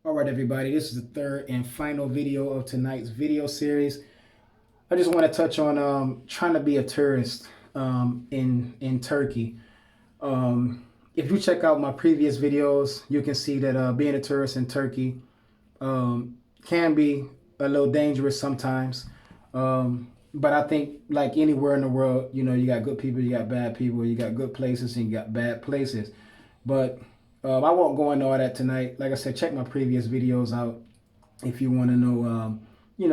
All right, everybody, this is the third and final video of tonight's video series. I just want to touch on trying to be a tourist in Turkey. If you check out my previous videos, you can see that being a tourist in Turkey can be a little dangerous sometimes. But I think like anywhere in the world, you know, you got good people, you got bad people, you got good places, and you got bad places. But I won't go into all that tonight. Like I said, check my previous videos out if you want to know,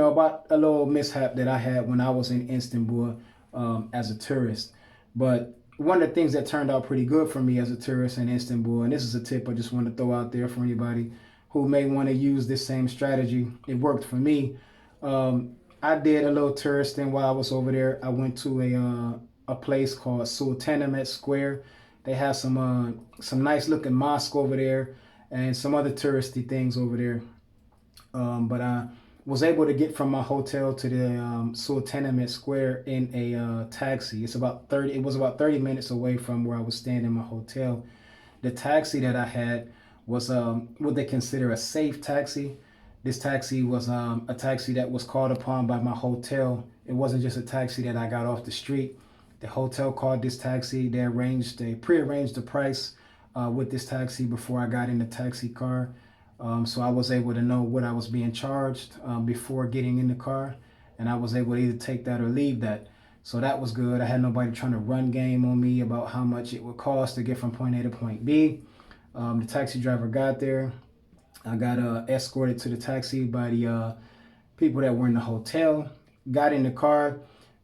about a little mishap that I had when I was in Istanbul as a tourist. But one of the things that turned out pretty good for me as a tourist in Istanbul, and this is a tip I just want to throw out there for anybody who may want to use this same strategy. It worked for me. I did a little touristing while I was over there. I went to a place called Sultanahmet Square. They have some nice looking mosque over there and some other touristy things over there. But I was able to get from my hotel to the Sultanahmet Square in a taxi. It was about 30 minutes away from where I was staying in my hotel. The taxi that I had was what they consider a safe taxi. This taxi was a taxi that was called upon by my hotel. It wasn't just a taxi that I got off the street. The hotel called this taxi. They prearranged the price with this taxi before I got in the taxi car. So I was able to know what I was being charged before getting in the car, and I was able to either take that or leave that. So that was good. I had nobody trying to run game on me about how much it would cost to get from point A to point B. The taxi driver got there. I got escorted to the taxi by the people that were in the hotel. Got in the car,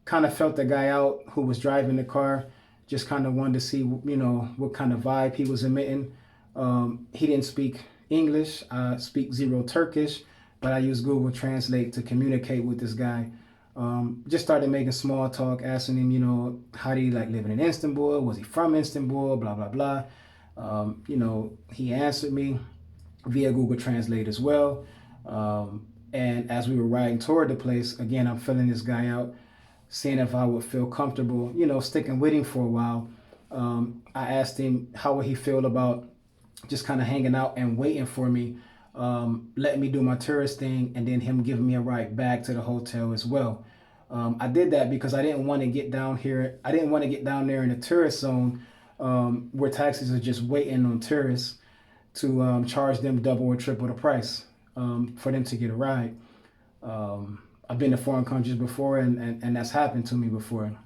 kind of felt the guy out who was driving the car. Just kind of wanted to see, what kind of vibe he was emitting. He didn't speak English. I speak zero Turkish, but I use Google Translate to communicate with this guy. Just started making small talk, asking him, how did he like living in Istanbul? Was he from Istanbul? Blah, blah, blah. He answered me via Google Translate as well. And as we were riding toward the place, again, I'm filling this guy out, seeing if I would feel comfortable, sticking with him for a while. I asked him how would he feel about just kind of hanging out and waiting for me, letting me do my tourist thing, and then him giving me a ride back to the hotel as well. I did that because I didn't want to get down here. I didn't want to get down there in the tourist zone where taxis are just waiting on tourists to charge them double or triple the price for them to get a ride. I've been to foreign countries before, and that's happened to me before.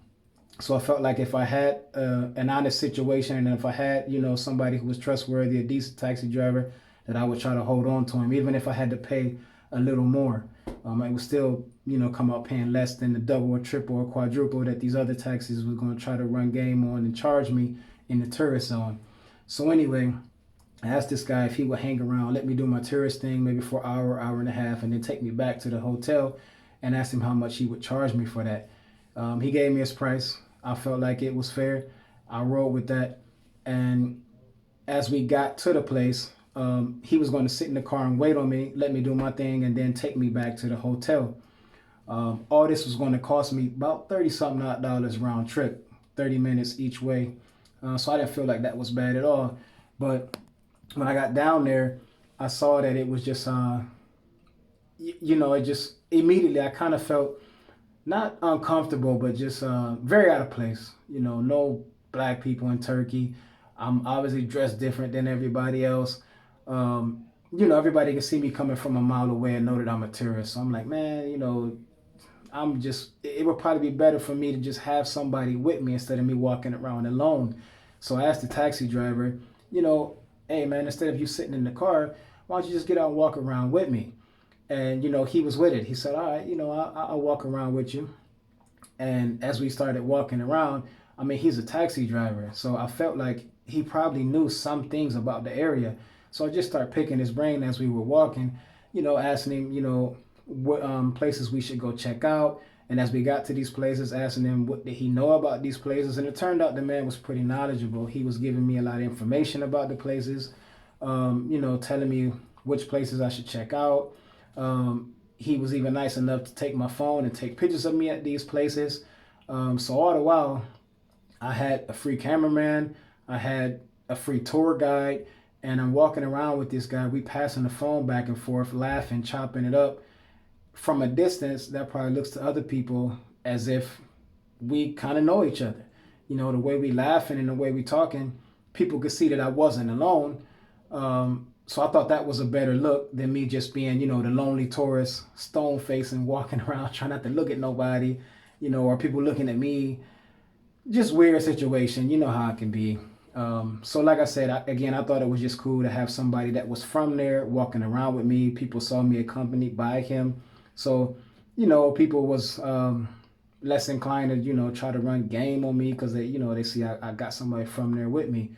So I felt like if I had an honest situation, and if I had, somebody who was trustworthy, a decent taxi driver, that I would try to hold on to him, even if I had to pay a little more. I would still, come out paying less than the double or triple or quadruple that these other taxis were going to try to run game on and charge me in the tourist zone. So anyway, I asked this guy if he would hang around, let me do my tourist thing, maybe for an hour, hour and a half, and then take me back to the hotel, and asked him how much he would charge me for that. He gave me his price. I felt like it was fair. I rolled with that. And as we got to the place, he was going to sit in the car and wait on me, let me do my thing, and then take me back to the hotel. All this was going to cost me about 30-something odd dollars round trip, 30 minutes each way. So I didn't feel like that was bad at all. But when I got down there, I saw that it was just, it just immediately I kind of felt not uncomfortable, but just very out of place. No black people in Turkey. I'm obviously dressed different than everybody else. Everybody can see me coming from a mile away and know that I'm a tourist. So I'm like, man, it would probably be better for me to just have somebody with me instead of me walking around alone. So I asked the taxi driver, hey man, instead of you sitting in the car, why don't you just get out and walk around with me? And, he was with it. He said, all right, I'll walk around with you. And as we started walking around, he's a taxi driver. So I felt like he probably knew some things about the area. So I just started picking his brain as we were walking, asking him, what places we should go check out. And as we got to these places, asking him what did he know about these places. And it turned out the man was pretty knowledgeable. He was giving me a lot of information about the places, telling me which places I should check out. He was even nice enough to take my phone and take pictures of me at these places. So all the while, I had a free cameraman, I had a free tour guide, and I'm walking around with this guy. We passing the phone back and forth, laughing, chopping it up. From a distance, that probably looks to other people as if we kind of know each other. You know, the way we laughing and the way we talking, people could see that I wasn't alone. So I thought that was a better look than me just being, you know, the lonely tourist, stone facing, walking around, trying not to look at nobody, you know, or people looking at me. Just weird situation. You know how it can be. So like I said, again, I thought it was just cool to have somebody that was from there walking around with me. People saw me accompanied by him. So, you know, people was less inclined to, you know, try to run game on me because they, you know, they see I got somebody from there with me.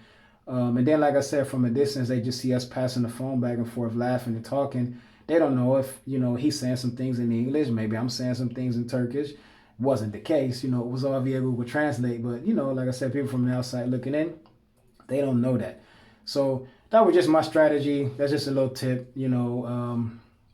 And then, like I said, from a distance, they just see us passing the phone back and forth, laughing and talking. They don't know if, you know, he's saying some things in English. Maybe I'm saying some things in Turkish. Wasn't the case. You know, it was all via Google Translate. But, you know, like I said, people from the outside looking in, they don't know that. So that was just my strategy. That's just a little tip. You know,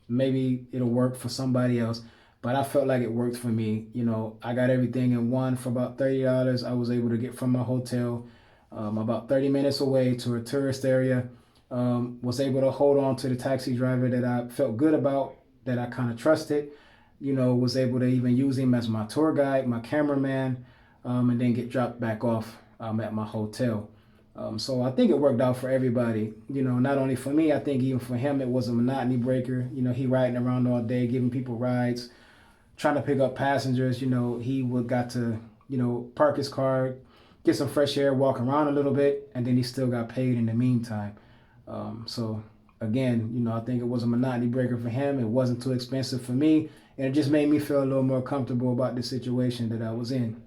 maybe it'll work for somebody else. But I felt like it worked for me. You know, I got everything in one for about $30. I was able to get from my hotel about 30 minutes away to a tourist area. Was able to hold on to the taxi driver that I felt good about, that I kind of trusted. You know, was able to even use him as my tour guide, my cameraman, and then get dropped back off at my hotel. So I think it worked out for everybody. You know, not only for me, I think even for him, it was a monotony breaker. You know, he riding around all day, giving people rides, trying to pick up passengers. You know, he would got to, you know, park his car, get some fresh air, walk around a little bit, and then he still got paid in the meantime. So again, you know, I think it was a monotony breaker for him. It wasn't too expensive for me, and it just made me feel a little more comfortable about the situation that I was in.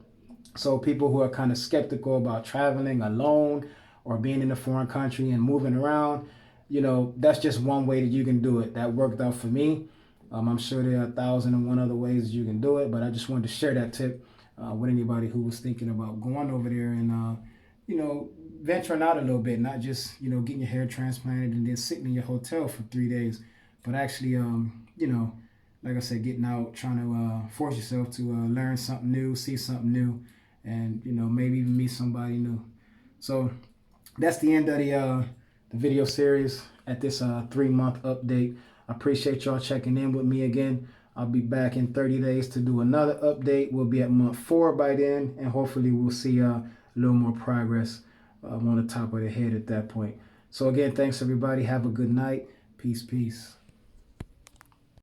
So people who are kind of skeptical about traveling alone or being in a foreign country and moving around, you know, that's just one way that you can do it. That worked out for me. I'm sure there are 1,001 other ways you can do it, but I just wanted to share that tip with anybody who was thinking about going over there and, you know, venturing out a little bit, not just, you know, getting your hair transplanted and then sitting in your hotel for 3 days, but actually, you know, like I said, getting out, trying to force yourself to learn something new, see something new, and, you know, maybe even meet somebody new. So that's the end of the video series at this 3-month update. I appreciate y'all checking in with me again. I'll be back in 30 days to do another update. We'll be at month 4 by then, and hopefully we'll see a little more progress on the top of the head at that point. So again, thanks everybody. Have a good night. Peace, peace.